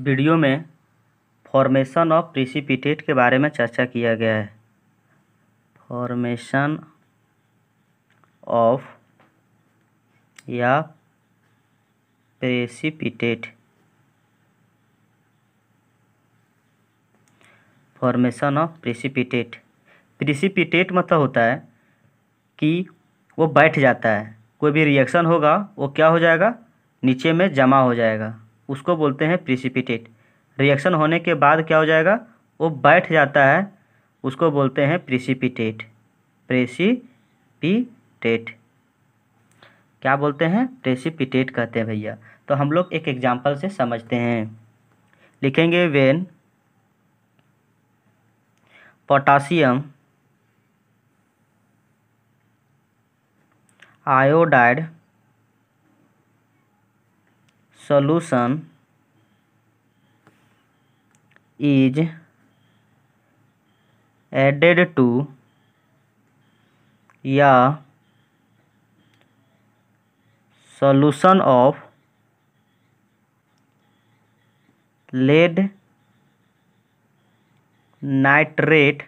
Video में formation of precipitate के बारे में चर्चा किया गया है। फॉर्मेशन ऑफ या precipitate, formation of precipitate. Precipitate मतलब होता है कि वो बैठ जाता है, कोई भी रिएक्शन होगा वो क्या हो जाएगा, नीचे में जमा हो जाएगा, उसको बोलते हैं प्रेसिपिटेट। रिएक्शन होने के बाद क्या हो जाएगा, वो बैठ जाता है, उसको बोलते हैं प्रेसिपिटेट। प्रेसिपिटेट क्या बोलते हैं, प्रेसिपिटेट कहते हैं भैया। तो हम लोग एक एग्जांपल से समझते हैं। लिखेंगे when potassium iodide solution is added to या solution of lead nitrate,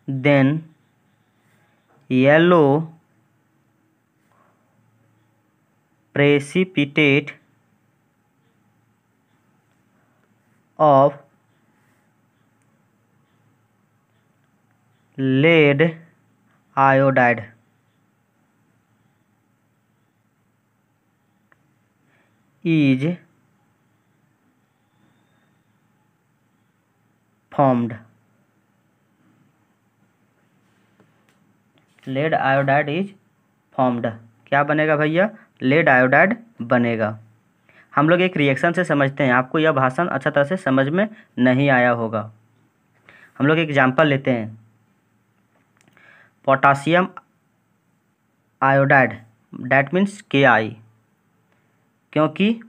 then yellow precipitate of lead iodide is formed। Lead iodide is formed. क्या बनेगा भैया, लेड आयोडाइड बनेगा। हम लोग एक रिएक्शन से समझते हैं, आपको यह भाषण अच्छा तरह से समझ में नहीं आया होगा। हम लोग एग्जांपल लेते हैं, potassium iodide, that means KI। क्योंकि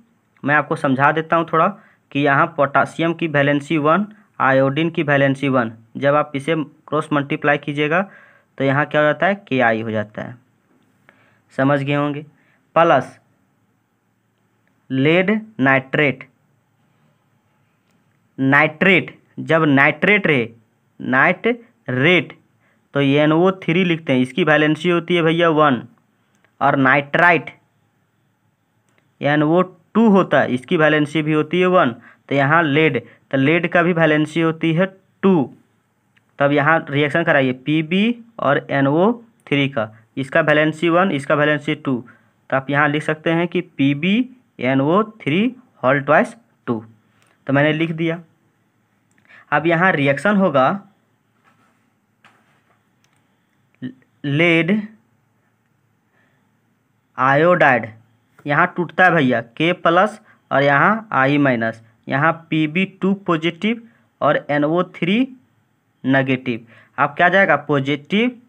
मैं आपको समझा देता हूँ थोड़ा कि यहाँ पोटासियम की वैलेंसी 1, आयोडीन की वैलेंसी 1, जब आप इसे क्रॉस मल्टीप्लाई कीजिएगा तो यहाँ क्या हो जाता है, KI हो जाता है। समझ गए होंगे। प्लस लेड नाइट्रेट, नाइट्रेट जब नाइट्रेट तो NO3 लिखते हैं, इसकी वैलेंसी होती है भैया 1। और नाइट्राइट NO2 होता है, इसकी वैलेंसी भी होती है 1। तो यहाँ लेड, तो लेड का भी वैलेंसी होती है 2। तब यहाँ रिएक्शन कराइए Pb और NO3 का, इसका वैलेंसी 1, इसका वैलेंसी 2। तो आप यहाँ लिख सकते हैं कि PbNO3 होल ट्वाइस 2। तो मैंने लिख दिया। अब यहाँ रिएक्शन होगा लेड आयोडाइड, यहाँ टूटता है भैया K+ और यहाँ I-, यहाँ Pb2 पॉजिटिव और NO3 नेगेटिव। अब क्या जाएगा, पॉजिटिव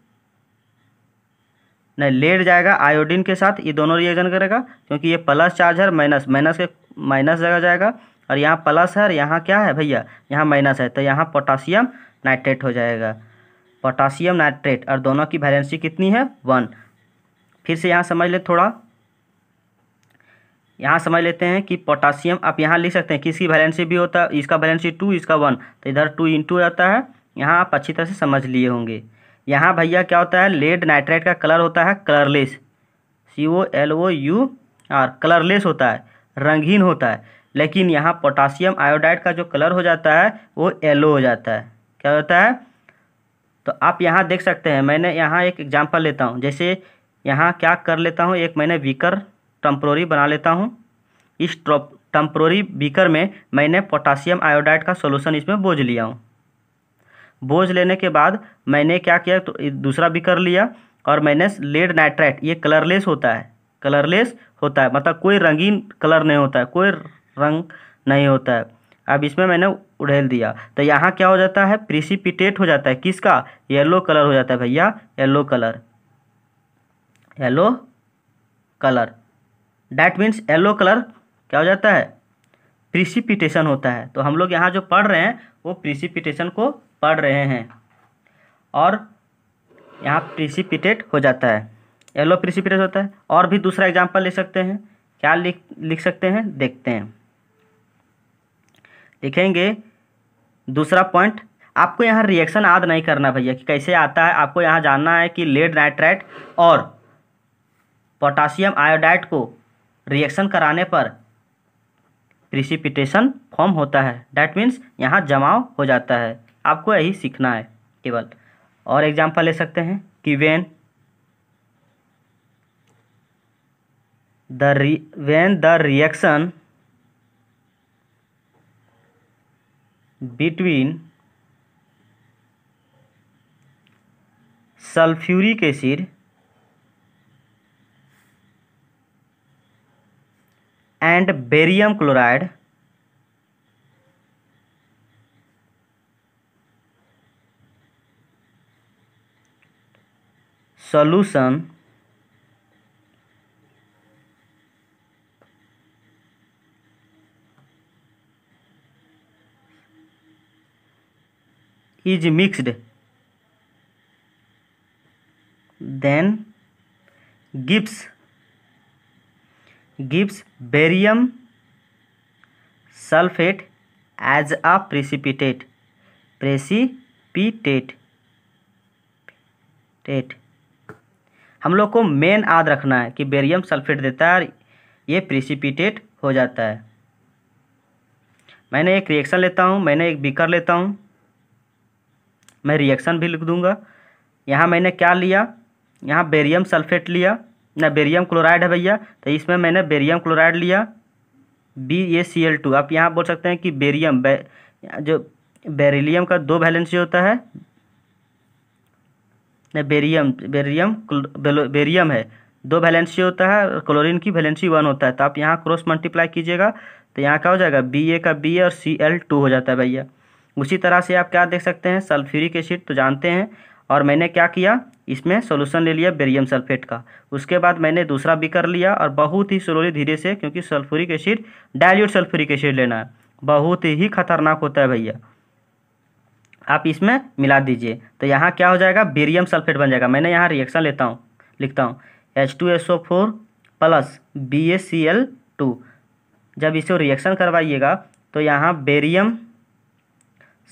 नहीं, लेड जाएगा आयोडीन के साथ, ये दोनों रिएक्शन करेगा क्योंकि ये प्लस चार्ज है, माइनस के माइनस जगह जाएगा, और यहाँ प्लस है और यहाँ क्या है भैया, यहाँ माइनस है, तो यहाँ पोटासियम नाइट्रेट हो जाएगा, पोटासियम नाइट्रेट। और दोनों की वैलेंसी कितनी है, 1। फिर से यहाँ समझ ले थोड़ा, यहाँ समझ लेते हैं कि पोटासियम आप यहाँ लिख सकते हैं कि इसकी वैलेंसी भी होता है, इसका वैलेंसी 2, इसका 1, तो इधर 2 इंटू आता है। यहाँ आप अच्छी तरह से समझ लिए होंगे। यहाँ भैया क्या होता है, लेड नाइट्रेट का कलर होता है कलरलेस, COLOUR, कलरलेस होता है, रंगहीन होता है। लेकिन यहाँ पोटासियम आयोडाइड का जो कलर हो जाता है वो येलो हो जाता है। क्या होता है, तो आप यहाँ देख सकते हैं। मैंने यहाँ एक एग्जांपल लेता हूँ, जैसे यहाँ क्या कर लेता हूँ, एक मैंने बीकर टेम्प्रोरी बना लेता हूँ। इस टेम्प्रोरी बीकर में मैंने पोटासियम आयोडाइड का सॉल्यूशन इसमें बोझ लिया हूँ। बोझ लेने के बाद मैंने क्या किया, तो दूसरा बीकर लिया और मैंने लेड नाइट्राइट, ये कलरलेस होता है, कलरलेस होता है मतलब कोई रंगीन कलर नहीं होता है, कोई रंग नहीं होता है। अब इसमें मैंने उड़ेल दिया, तो यहाँ क्या हो जाता है, प्रेसिपिटेट हो जाता है, किसका, येलो कलर हो जाता है भैया, yellow colour, yellow colour. That means yellow colour क्या हो जाता है, प्रेसिपिटेशन होता है। तो हम लोग यहाँ जो पढ़ रहे हैं वो प्रेसिपिटेशन को पढ़ रहे हैं, और यहाँ प्रेसिपिटेट हो जाता है, येलो प्रेसिपिटेट होता है। और भी दूसरा एग्जांपल ले सकते हैं, क्या लिख सकते हैं, देखते हैं। लिखेंगे। दूसरा पॉइंट, आपको यहाँ रिएक्शन याद नहीं करना भैया कि कैसे आता है, आपको यहाँ जानना है कि लेड नाइट्राइट और पोटासियम आयोडाइड को रिएक्शन कराने पर प्रिसिपिटेशन फॉर्म होता है। डैट मीन्स यहाँ जमाव हो जाता है, आपको यही सीखना है केवल। और एग्जांपल ले सकते हैं कि when the reaction between sulfuric acid and barium chloride solution is mixed, then gives barium sulfate as a precipitate। हम लोग को मेन याद रखना है कि बेरियम सल्फेट देता है, ये प्रिसिपिटेट हो जाता है। मैंने एक रिएक्शन लेता हूँ, मैंने एक बीकर लेता हूँ, मैं रिएक्शन भी लिख दूंगा। यहाँ मैंने क्या लिया, यहाँ बेरियम सल्फेट लिया ना, बेरियम क्लोराइड है भैया, तो इसमें मैंने बेरियम क्लोराइड लिया BaCl2। आप यहाँ बोल सकते हैं कि जो बेरिलियम का 2 वैलेंसी होता है ना, बेरियम है 2 वैलेंसी होता है, क्लोरीन की वैलेंसी 1 होता है। तो आप यहाँ क्रॉस मल्टीप्लाई कीजिएगा तो यहाँ क्या हो जाएगा, Ba का Ba और Cl2 हो जाता है भैया। उसी तरह से आप क्या देख सकते हैं, सल्फ्यूरिक एसिड तो जानते हैं, और मैंने क्या किया, इसमें सॉल्यूशन ले लिया बेरियम सल्फेट का। उसके बाद मैंने दूसरा बीकर लिया और बहुत ही स्लोली धीरे से, क्योंकि sulphuric acid dilute sulphuric acid लेना है, बहुत ही खतरनाक होता है भैया, आप इसमें मिला दीजिए तो यहाँ क्या हो जाएगा, बेरियम सल्फेट बन जाएगा। मैंने यहाँ रिएक्शन लिखता हूँ H2SO4 प्लस BaCl2। जब इसे रिएक्शन करवाइएगा तो यहाँ बेरियम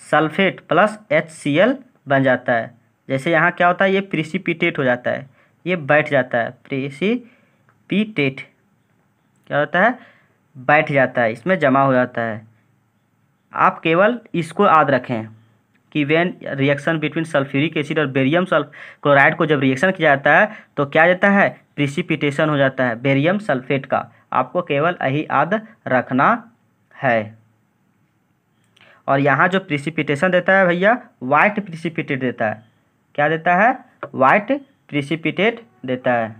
सल्फेट प्लस HCl बन जाता है। जैसे यहाँ क्या होता है, ये प्रिसिपिटेट हो जाता है, ये बैठ जाता है, प्रिसिपिटेट क्या होता है, बैठ जाता है, इसमें जमा हो जाता है। आप केवल इसको याद रखें कि when reaction between sulphuric acid और बेरियम क्लोराइड को जब रिएक्शन किया जाता है तो क्या जाता है, प्रिसिपिटेशन हो जाता है बेरियम सल्फेट का। आपको केवल यही याद रखना है। और यहाँ जो प्रिसिपिटेशन देता है भैया, वाइट प्रिसिपिटेट देता है। क्या देता है, वाइट प्रिसिपिटेट देता है।